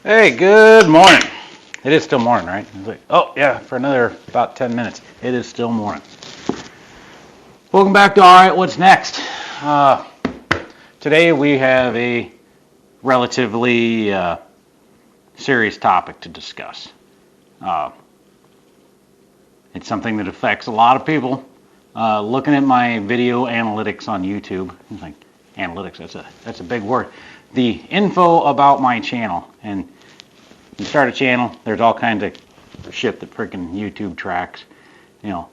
Hey, good morning. It is still morning, right? It's like, oh yeah, for another about 10 minutes. It is still morning. Welcome back to Alright, What's Next? Today we have a relatively serious topic to discuss. It's something that affects a lot of people. Looking at my video analytics on YouTube, it's like, analytics, that's a big word. The info about my channel, and you start a channel, there's all kinds of shit that freaking YouTube tracks, you know,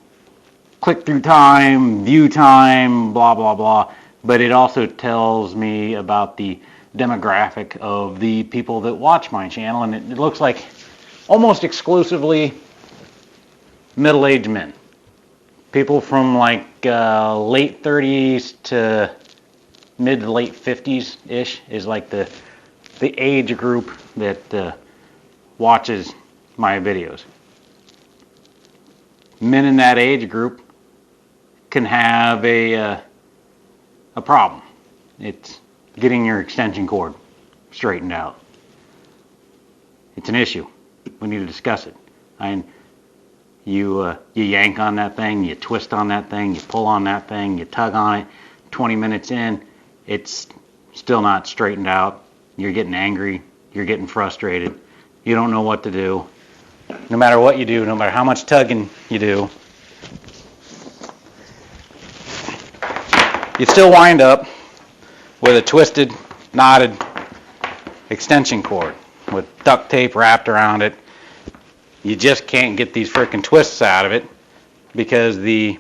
click through time, view time, blah blah blah, but it also tells me about the demographic of the people that watch my channel, and it looks like almost exclusively middle-aged men, people from like late 30s to mid to late 50s ish is like the age group that watches my videos. Men in that age group can have a problem. It's getting your extension cord straightened out. It's an issue. We need to discuss it. You yank on that thing, you twist on that thing, you pull on that thing, you tug on it. 20 minutes in, it's still not straightened out. You're getting angry. You're getting frustrated. You don't know what to do. No matter what you do, no matter how much tugging you do, you still wind up with a twisted, knotted extension cord with duct tape wrapped around it. You just can't get these frickin' twists out of it because the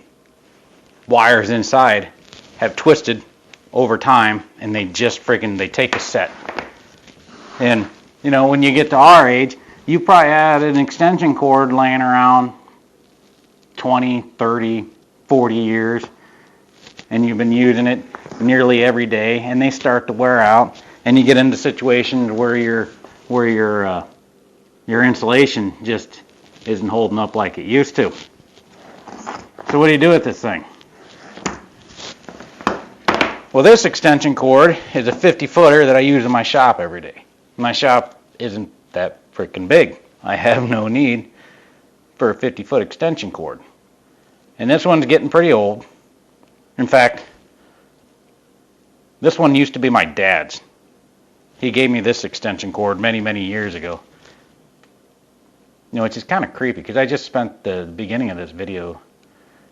wires inside have twisted over time, and they take a set. And you know, when you get to our age, you probably had an extension cord laying around 20, 30, 40 years, and you've been using it nearly every day, and they start to wear out, and you get into situations where your insulation just isn't holding up like it used to. So what do you do with this thing? Well, this extension cord is a 50-footer that I use in my shop every day. My shop isn't that freaking big. I have no need for a 50-foot extension cord. And this one's getting pretty old. In fact, this one used to be my dad's. He gave me this extension cord many, many years ago. You know, which is kind of creepy because I just spent the beginning of this video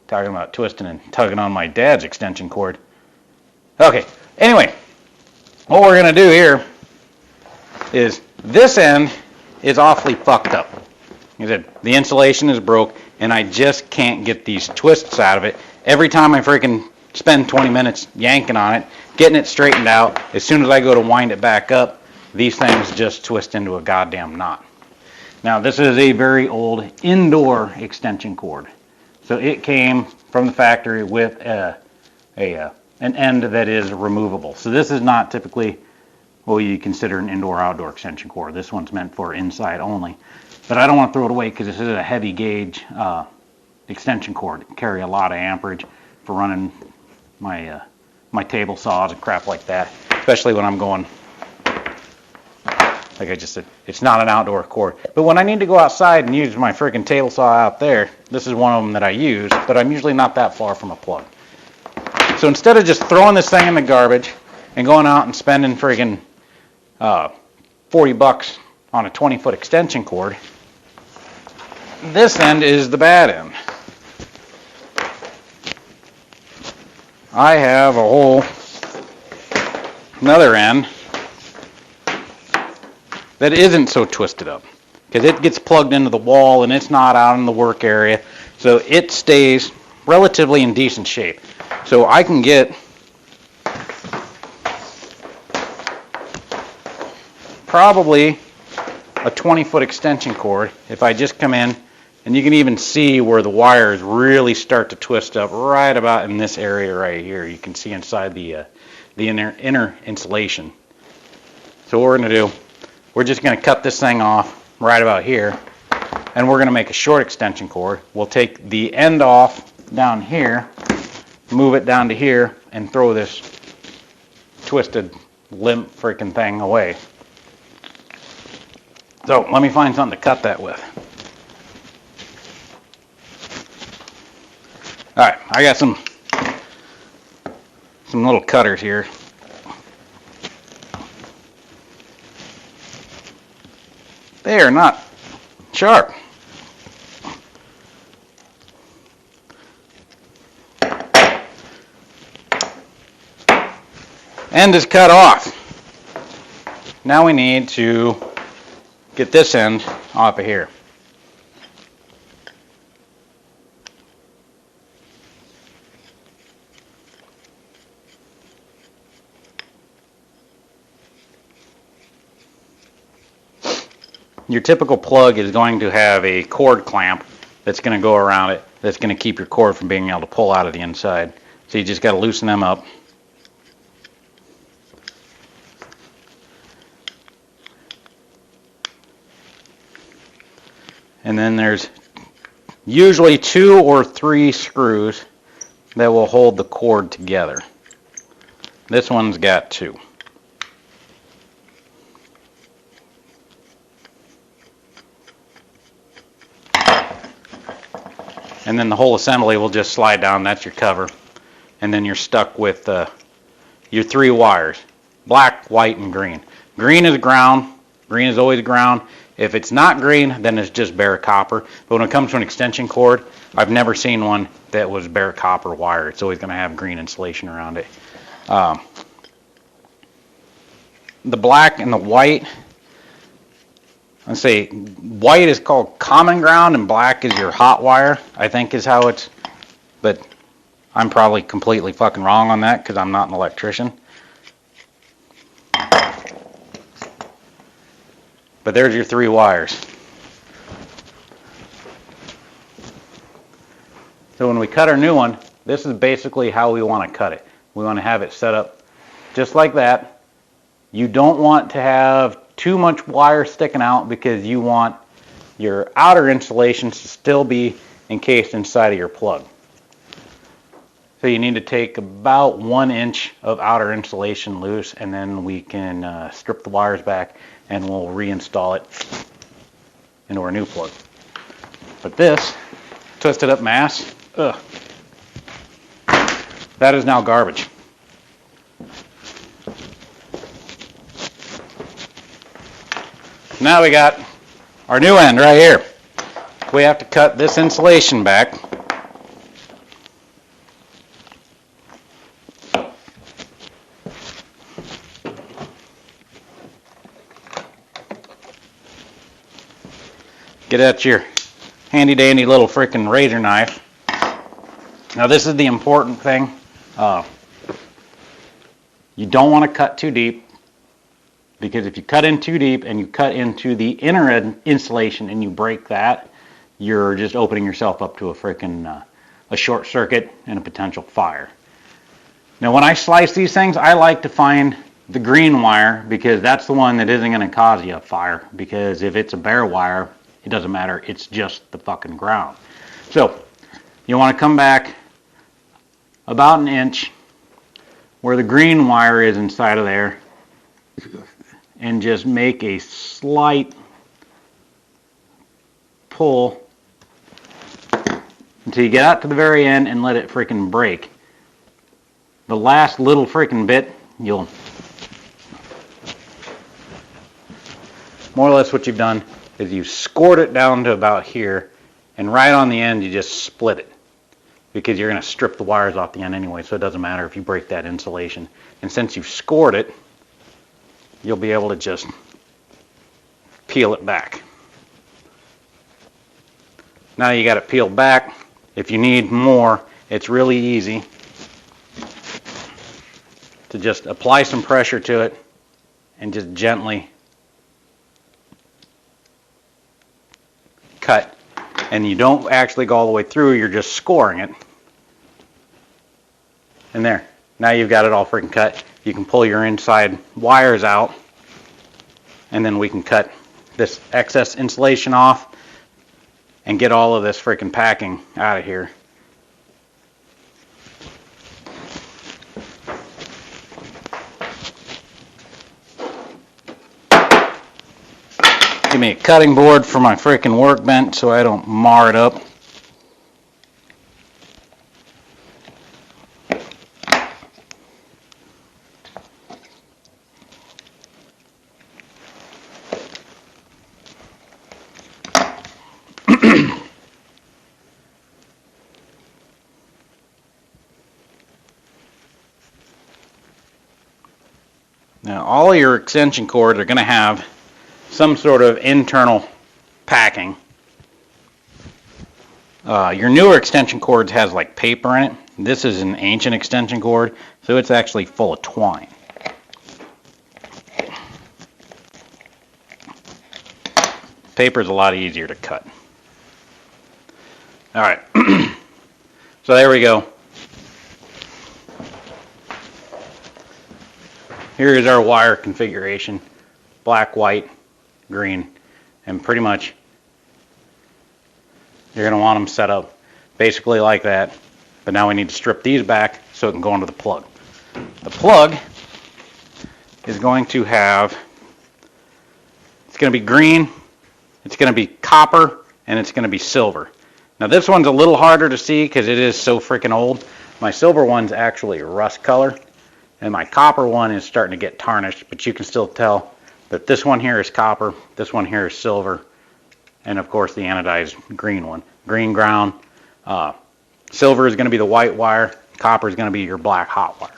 talking about twisting and tugging on my dad's extension cord. Okay, anyway, what we're going to do here is this end is awfully fucked up. Like I said, the insulation is broke, and I just can't get these twists out of it. Every time I freaking spend 20 minutes yanking on it, getting it straightened out, as soon as I go to wind it back up, these things just twist into a goddamn knot. Now, this is a very old indoor extension cord. So it came from the factory with an end that is removable. So this is not typically what you consider an indoor-outdoor extension cord. This one's meant for inside only. But I don't want to throw it away because this is a heavy gauge extension cord. It can carry a lot of amperage for running my my table saws and crap like that, especially when I'm going, like I just said, it's not an outdoor cord. But when I need to go outside and use my freaking table saw out there, this is one of them that I use, but I'm usually not that far from a plug. So instead of just throwing this thing in the garbage and going out and spending friggin' $40 on a 20-foot extension cord, this end is the bad end. I have a whole another end that isn't so twisted up because it gets plugged into the wall and it's not out in the work area, so it stays relatively in decent shape. So I can get probably a 20-foot extension cord if I just come in, and you can even see where the wires really start to twist up right about in this area right here. You can see inside the inner insulation. So what we're going to do, we're just going to cut this thing off right about here, and we're going to make a short extension cord. We'll take the end off down here, move it down to here, and throw this twisted limp freaking thing away. So let me find something to cut that with. All right, I got some little cutters here. They are not sharp. End is cut off. Now we need to get this end off of here. Your typical plug is going to have a cord clamp that's going to go around it, that's going to keep your cord from being able to pull out of the inside. So you just got to loosen them up. And then there's usually 2 or 3 screws that will hold the cord together. This one's got 2. And then the whole assembly will just slide down. That's your cover. And then you're stuck with your 3 wires. Black, white, and green. Green is ground. Green is always ground. If it's not green, then it's just bare copper. But when it comes to an extension cord, I've never seen one that was bare copper wire. It's always going to have green insulation around it. The black and the white, let's say white is called common ground and black is your hot wire, I think is how it's, but I'm probably completely fucking wrong on that because I'm not an electrician. But there's your 3 wires. So when we cut our new one, this is basically how we want to cut it. We want to have it set up just like that. You don't want to have too much wire sticking out because you want your outer insulations to still be encased inside of your plug. So you need to take about 1 inch of outer insulation loose, and then we can strip the wires back and we'll reinstall it into our new plug. But this twisted up mass, ugh, that is now garbage. Now we got our new end right here. We have to cut this insulation back. Get at your handy dandy little freaking razor knife. Now this is the important thing. You don't want to cut too deep, because if you cut in too deep and you cut into the inner insulation and you break that, you're just opening yourself up to a freaking a short circuit and a potential fire. Now when I slice these things, I like to find the green wire because that's the one that isn't going to cause you a fire, because if it's a bare wire, it doesn't matter, it's just the fucking ground. So you want to come back about 1 inch where the green wire is inside of there and just make a slight pull until you get out to the very end and let it freaking break. The last little freaking bit, you'll more or less what you've done is you scored it down to about here, and right on the end you just split it, because you're going to strip the wires off the end anyway, so it doesn't matter if you break that insulation. And since you've scored it, you'll be able to just peel it back. Now you got it peeled back. If you need more, it's really easy to just apply some pressure to it and just gently cut. And you don't actually go all the way through, you're just scoring it. And there, now you've got it all freaking cut. You can pull your inside wires out, and then we can cut this excess insulation off and get all of this freaking packing out of here. Give me a cutting board for my freaking workbench so I don't mar it up. Now, all your extension cords are going to have some sort of internal packing. Your newer extension cords has like paper in it. This is an ancient extension cord, so it's actually full of twine. Paper is a lot easier to cut. All right, so there we go. Here is our wire configuration: black, white, green, and pretty much you're going to want them set up basically like that. But now we need to strip these back so it can go into the plug. The plug is going to have, it's going to be green, it's going to be copper, and it's going to be silver. Now this one's a little harder to see because it is so freaking old. My silver one's actually rust color, and my copper one is starting to get tarnished, but you can still tell that this one here is copper, this one here is silver, and of course the anodized green one. Green ground. Silver is going to be the white wire. Copper is going to be your black hot wire.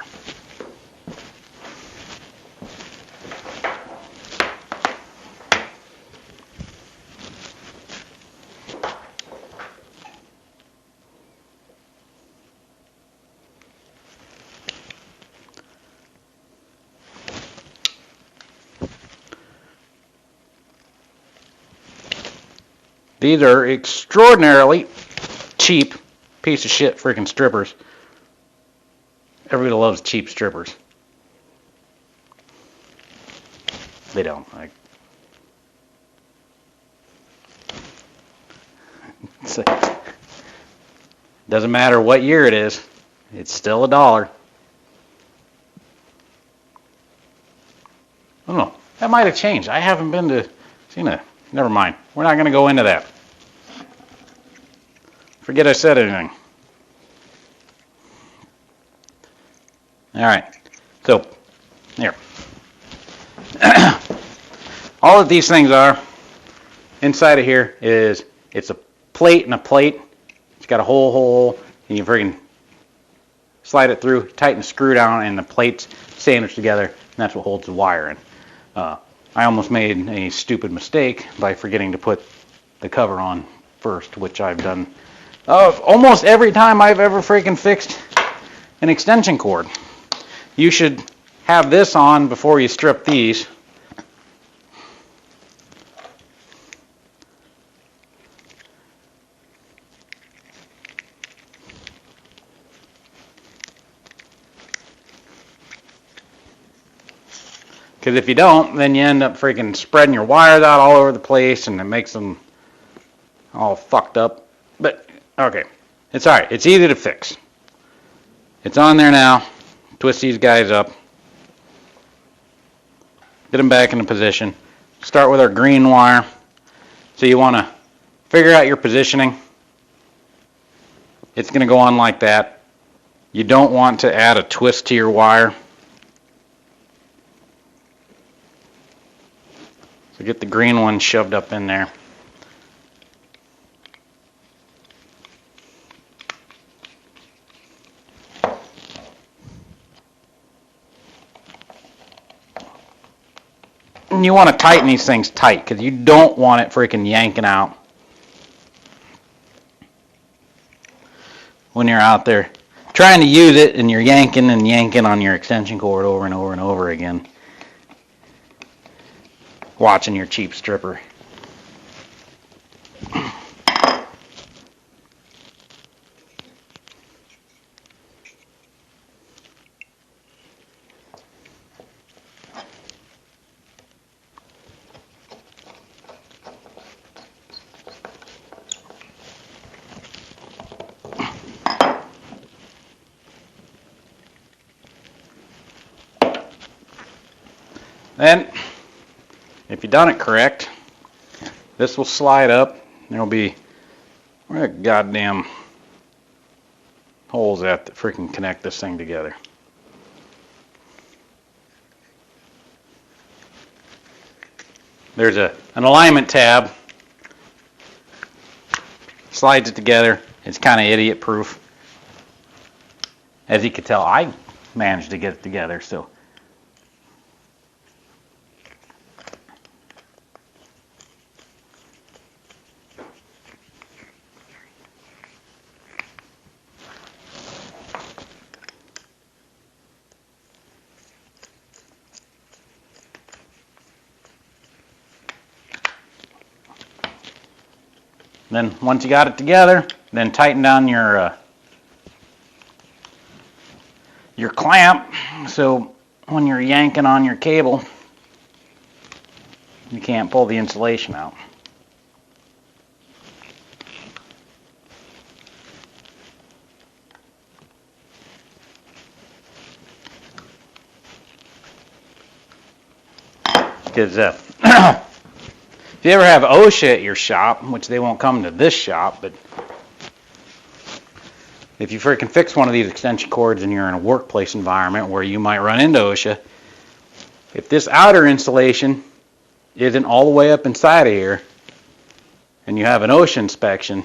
These are extraordinarily cheap piece of shit freaking strippers. Everybody loves cheap strippers. They don't. Doesn't matter what year it is, it's still $1. I don't know. That might have changed. I haven't been to Cena. Never mind. We're not going to go into that. Forget I said anything. All right. So, here. All that these things are, inside of here is, it's a plate and a plate. It's got a hole, and you freaking slide it through, tighten the screw down, and the plates sandwich together, and that's what holds the wire in. I almost made a stupid mistake by forgetting to put the cover on first, which I've done almost every time I've ever freaking fixed an extension cord. You should have this on before you strip these. Because if you don't, then you end up freaking spreading your wires out all over the place, and it makes them all fucked up. But, okay. It's alright. It's easy to fix. It's on there now. Twist these guys up. Get them back into position. Start with our green wire. So you want to figure out your positioning. It's going to go on like that. You don't want to add a twist to your wire. So get the green one shoved up in there. And you want to tighten these things tight because you don't want it freaking yanking out when you're out there trying to use it and you're yanking and yanking on your extension cord over and over and over again. Watching your cheap stripper. Then, if you've done it correct, This will slide up. There'll be, where the goddamn holes at that freaking connect this thing together. There's an alignment tab. Slides it together. It's kind of idiot proof. As you can tell, I managed to get it together, so. Then once you got it together, then tighten down your clamp, so when you're yanking on your cable, you can't pull the insulation out. Because if you ever have OSHA at your shop, which they won't come to this shop, but if you freaking fix one of these extension cords and you're in a workplace environment where you might run into OSHA, if this outer insulation isn't all the way up inside of here and you have an OSHA inspection,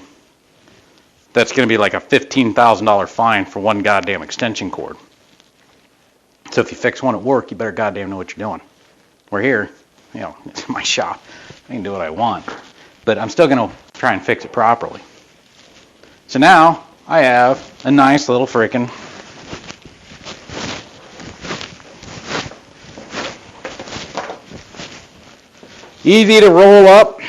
that's going to be like a $15,000 fine for one goddamn extension cord. So if you fix one at work, you better goddamn know what you're doing. We're here, you know, it's my shop. I can do what I want, but I'm still going to try and fix it properly. So now I have a nice little frickin' easy to roll up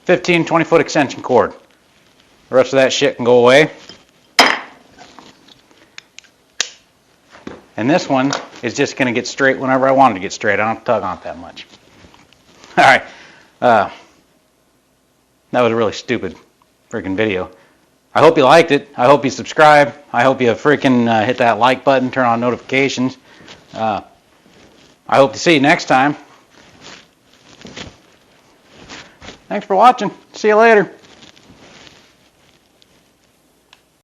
15, 20 foot extension cord. The rest of that shit can go away. And this one is just going to get straight whenever I want it to get straight. I don't have to tug on it that much. All right. That was a really stupid freaking video. I hope you liked it. I hope you subscribe. I hope you freaking hit that like button, turn on notifications. I hope to see you next time. Thanks for watching. See you later.